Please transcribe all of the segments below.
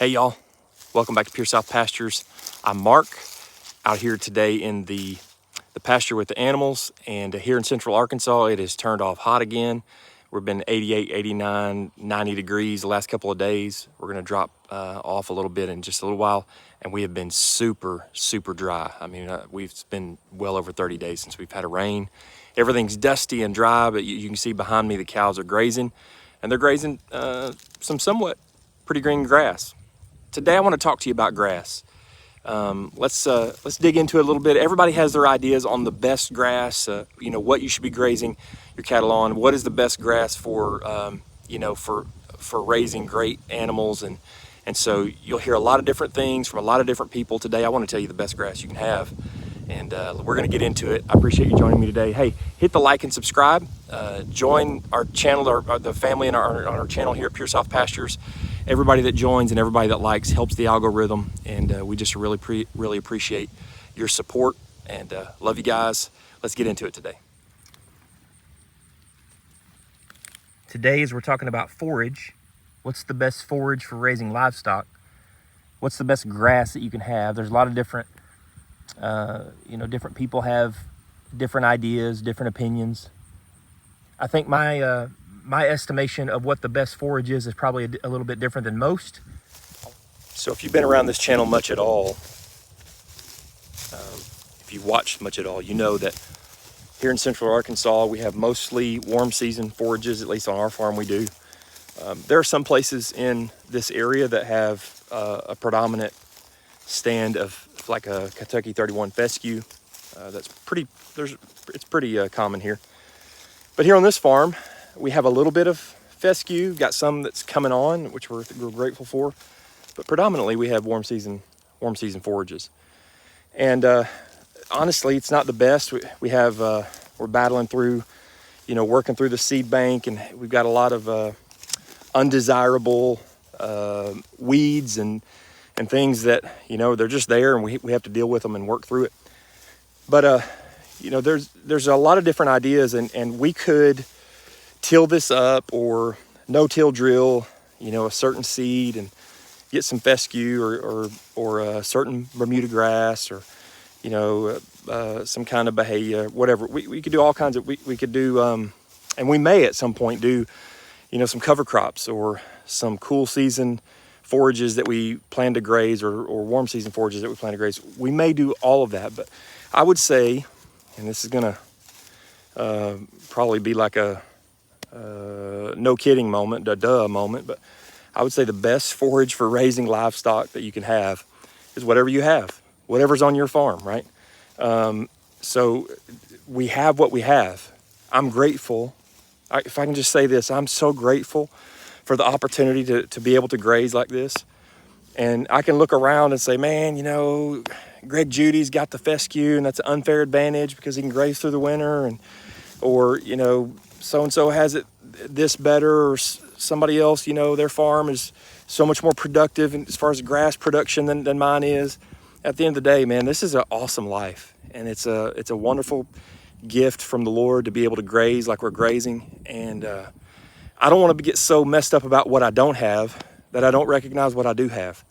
Hey y'all, welcome back to Pure South Pastures. I'm Mark, out here today in the pasture with the animals, and here in central Arkansas it has turned off hot again. We've been 88, 89, 90 degrees the last couple of days. We're gonna drop off a little bit in just a little while, and we have been super dry. I mean, we've been well over 30 days since we've had a rain. Everything's dusty and dry, but you can see behind me the cows are grazing, and they're grazing some somewhat pretty green grass. Today I want to talk to you about grass. Let's dig into it a little bit. Everybody has their ideas on the best grass, what you should be grazing your cattle on. What is the best grass for raising great animals, and so you'll hear a lot of different things from a lot of different people. Today I want to tell you the best grass you can have, and we're going to get into it. I appreciate you joining me today. Hey, hit the like and subscribe. Join our channel, the family on our channel here at Pure South Pastures. Everybody that joins and everybody that likes helps the algorithm, and we just really appreciate your support, and love you guys. Let's get into it today. Today, as we're talking about forage, what's the best forage for raising livestock? What's the best grass that you can have? There's a lot of different, different people have different ideas, different opinions. I think my estimation of what the best forage is probably a little bit different than most. So if you've been around this channel much at all, if you've watched much at all, you know that here in central Arkansas, we have mostly warm season forages, at least on our farm we do. There are some places in this area that have a predominant stand of like a Kentucky 31 fescue. It's pretty common here. But here on this farm, we have a little bit of fescue, got some that's coming on, which we're grateful for, but predominantly we have warm season forages. And honestly, it's not the best. We're battling through, working through the seed bank, and we've got a lot of undesirable weeds and things that, they're just there, and we have to deal with them and work through it. But there's a lot of different ideas, and we could till this up or no-till drill, a certain seed and get some fescue or a certain Bermuda grass, or some kind of bahia, whatever. We could do all kinds of, we could do, and we may at some point do, some cover crops or some cool season forages that we plan to graze, or warm season forages that we plan to graze. We may do all of that, but I would say, and this is gonna probably be like a no kidding moment, duh moment, but I would say the best forage for raising livestock that you can have is whatever you have, whatever's on your farm, right? So we have what we have. I'm grateful. If I can just say this, I'm so grateful for the opportunity to be able to graze like this. And I can look around and say, man, Greg Judy's got the fescue, and that's an unfair advantage because he can graze through the winter, or so-and-so has it this better, or somebody else, their farm is so much more productive as far as grass production than mine is. At the end of the day, man, this is an awesome life, and it's a wonderful gift from the Lord to be able to graze like we're grazing. And I don't want to get so messed up about what I don't have that I don't recognize what I do have.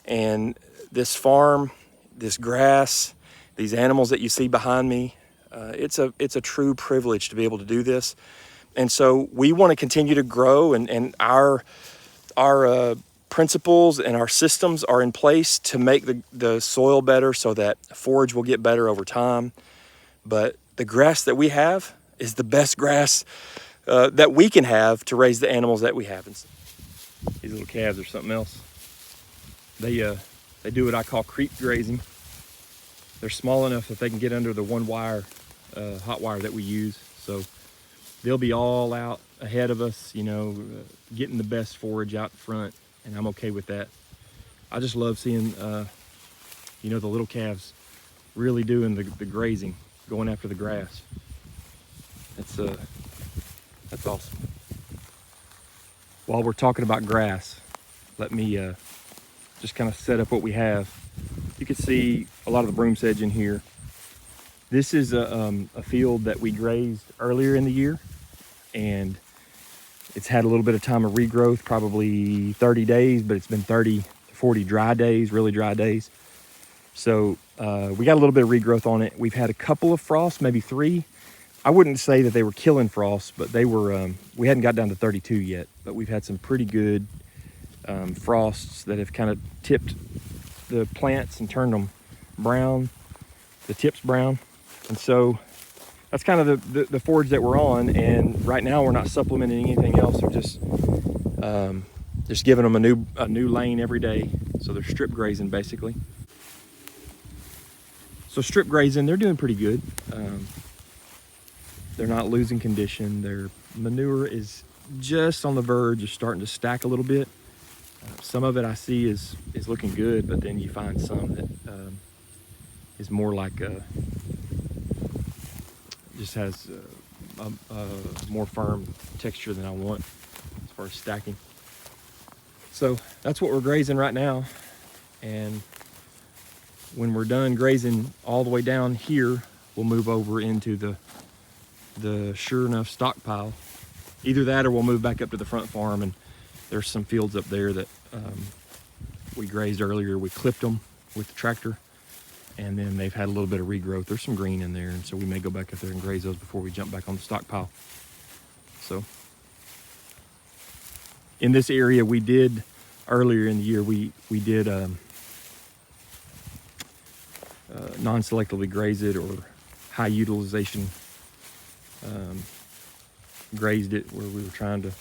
And this farm, this grass, these animals that you see behind me, it's a true privilege to be able to do this. And so we want to continue to grow, and our principles and our systems are in place to make the soil better so that forage will get better over time. But the grass that we have is the best grass that we can have to raise the animals that we have. And these little calves are something else. They do what I call creep grazing. They're small enough that they can get under the one wire, hot wire that we use. So they'll be all out ahead of us, getting the best forage out front, and I'm okay with that. I just love seeing, the little calves really doing the grazing, going after the grass. That's awesome. While we're talking about grass, let me just kind of set up what we have. You can see a lot of the broom sedge in here. This is a field that we grazed earlier in the year, and It's had a little bit of time of regrowth, probably 30 days, but it's been 30 to 40 dry days, really dry days. So we got a little bit of regrowth on it. We've had a couple of frosts, maybe 3. I wouldn't say that they were killing frosts, but they were, we hadn't got down to 32 yet, but we've had some pretty good frosts that have kind of tipped the plants and turned them brown, the tips brown. And so that's kind of the forage that we're on. And right now we're not supplementing anything else. We're just giving them a new lane every day. So they're strip grazing basically. So strip grazing, they're doing pretty good. They're not losing condition. Their manure is just on the verge of starting to stack a little bit. Some of it I see is looking good, but then you find some that is more like just has a more firm texture than I want as far as stacking. So that's what we're grazing right now. And when we're done grazing all the way down here, we'll move over into the sure enough stockpile. Either that or we'll move back up to the front farm, and there's some fields up there that we grazed earlier. We clipped them with the tractor, and then they've had a little bit of regrowth. There's some green in there, and so we may go back up there and graze those before we jump back on the stockpile. So in this area, we did earlier in the year, we did non-selectively graze it, or high utilization grazed it, where we were trying to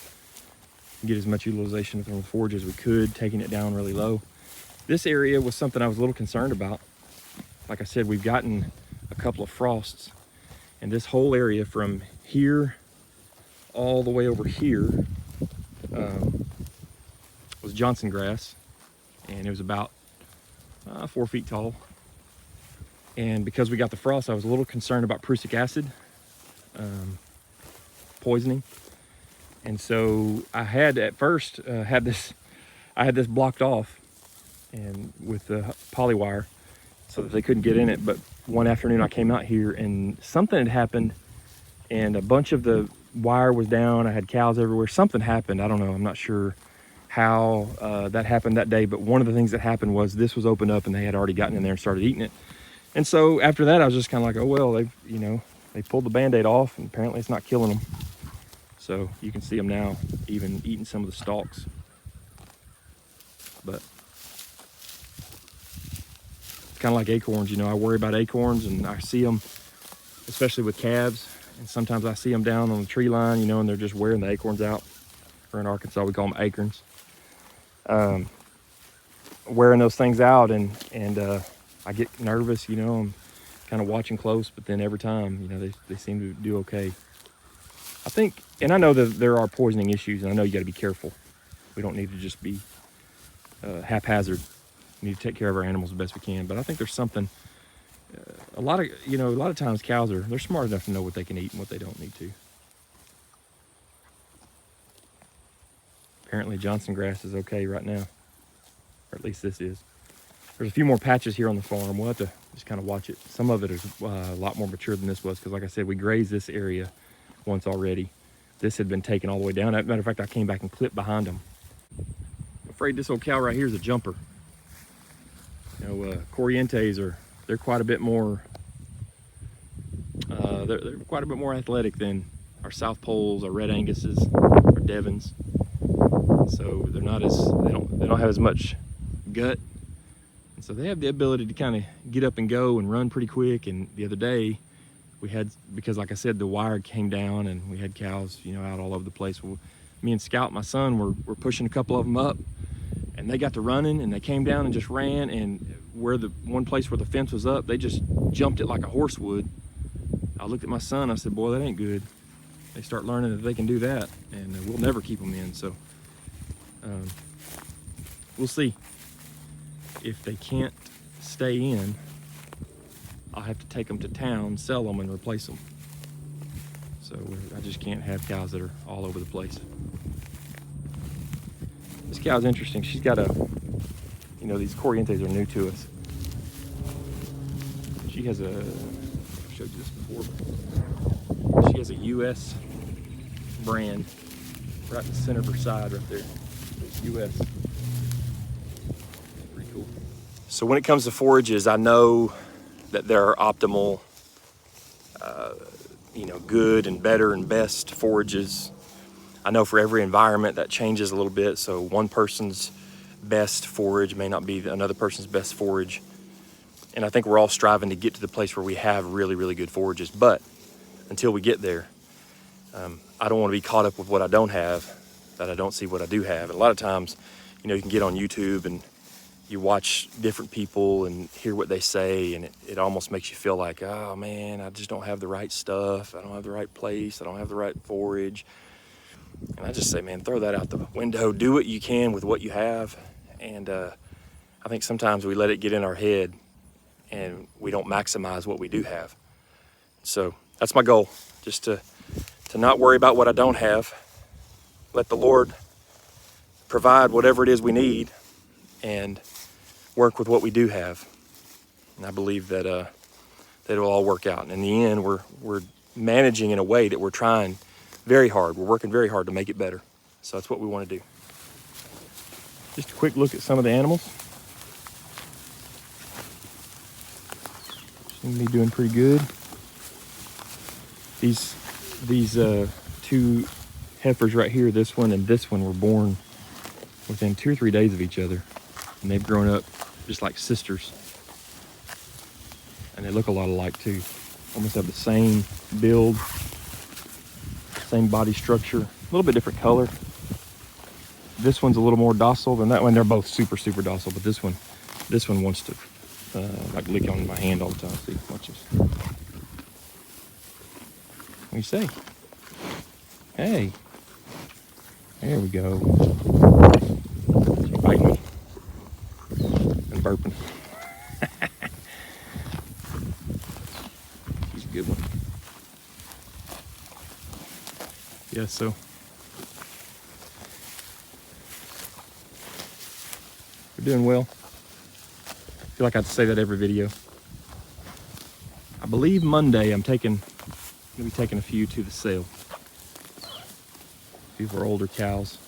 get as much utilization from the forage as we could, taking it down really low. This area was something I was a little concerned about. Like I said, we've gotten a couple of frosts, and this whole area from here all the way over here was Johnson grass, and it was about 4 feet tall. And because we got the frost, I was a little concerned about prussic acid poisoning. And so I had at first had this blocked off and with the poly wire so that they couldn't get in it. But one afternoon I came out here and something had happened, and a bunch of the wire was down. I had cows everywhere. Something happened. I don't know. I'm not sure how that happened that day, but one of the things that happened was this was opened up and they had already gotten in there and started eating it. And so after that, I was just kind of like, oh, well, they pulled the Band-Aid off, and apparently it's not killing them. So you can see them now even eating some of the stalks. But it's kind of like acorns, I worry about acorns, and I see them, especially with calves. And sometimes I see them down on the tree line, and they're just wearing the acorns out. Or in Arkansas, we call them acorns. Wearing those things out, and I get nervous, I'm kind of watching close, but then every time, they seem to do okay. I think, and I know that there are poisoning issues, and I know you got to be careful. We don't need to just be haphazard. We need to take care of our animals the best we can. But I think there's something. A lot of times cows they're smart enough to know what they can eat and what they don't need to. Apparently Johnson grass is okay right now, or at least this is. There's a few more patches here on the farm. We'll have to just kind of watch it. Some of it is a lot more mature than this was, because like I said, we grazed this area once already. This had been taken all the way down. As a matter of fact, I came back and clipped behind them. I'm afraid this old cow right here is a jumper. Corrientes they're quite a bit more they're quite a bit more athletic than our South Poles, our Red Anguses, our Devons. So they don't have as much gut. And so they have the ability to kind of get up and go and run pretty quick. And the other day because like I said, the wire came down and we had cows, out all over the place. Well, me and Scout, my son, were pushing a couple of them up, and they got to running, and they came down and just ran. And where the one place where the fence was up, they just jumped it like a horse would. I looked at my son, I said, boy, that ain't good. They start learning that they can do that, and we'll never keep them in. So we'll see. If they can't stay in, I'll have to take them to town, sell them, and replace them. So I just can't have cows that are all over the place. This cow's interesting. She's got these Corrientes are new to us. She has I've showed you this before, but she has a U.S. brand right in the center of her side right there. It's U.S. So when it comes to forages, I know that there are optimal, good and better and best forages. I know for every environment that changes a little bit. So one person's best forage may not be another person's best forage. And I think we're all striving to get to the place where we have really, really good forages. But until we get there, I don't want to be caught up with what I don't have, that I don't see what I do have. And a lot of times, you can get on YouTube and you watch different people and hear what they say, and it almost makes you feel like, oh man, I just don't have the right stuff. I don't have the right place. I don't have the right forage. And I just say, man, throw that out the window. Do what you can with what you have. And I think sometimes we let it get in our head and we don't maximize what we do have. So that's my goal, just to not worry about what I don't have. Let the Lord provide whatever it is we need and work with what we do have. And I believe that it'll all work out. And in the end, we're managing in a way that we're trying very hard. We're working very hard to make it better. So that's what we want to do. Just a quick look at some of the animals. Seem to be doing pretty good. These two heifers right here, this one and this one, were born within 2 or 3 days of each other. And they've grown up just like sisters. And they look a lot alike too. Almost have the same build, same body structure, a little bit different color. This one's a little more docile than that one. They're both super, super docile, but this one wants to like lick on my hand all the time. See, watch this. What do you say? Hey, there we go. She's biting me and burping. She's a good one. Yeah, so we're doing well. I feel like I have to say that every video. I believe Monday I'm going to be taking a few to the sale. A few of our older cows,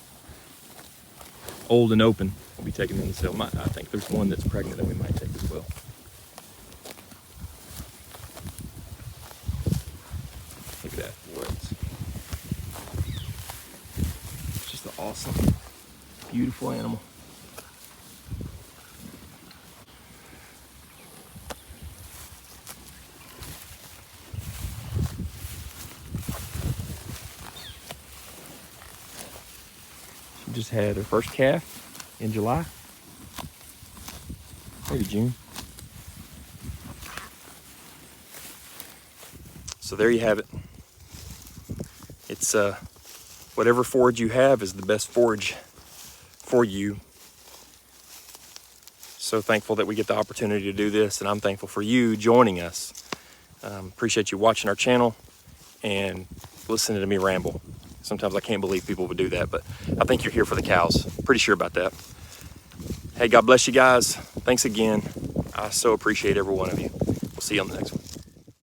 old and open, we'll be taking them to sale. I think there's one that's pregnant that we might take as well. Look at that. It's just an awesome, beautiful animal. Just had her first calf in July, maybe June. So there you have it. It's whatever forage you have is the best forage for you. So thankful that we get the opportunity to do this, and I'm thankful for you joining us. Appreciate you watching our channel and listening to me ramble. Sometimes I can't believe people would do that, but I think you're here for the cows. Pretty sure about that. Hey, God bless you guys. Thanks again. I so appreciate every one of you. We'll see you on the next one.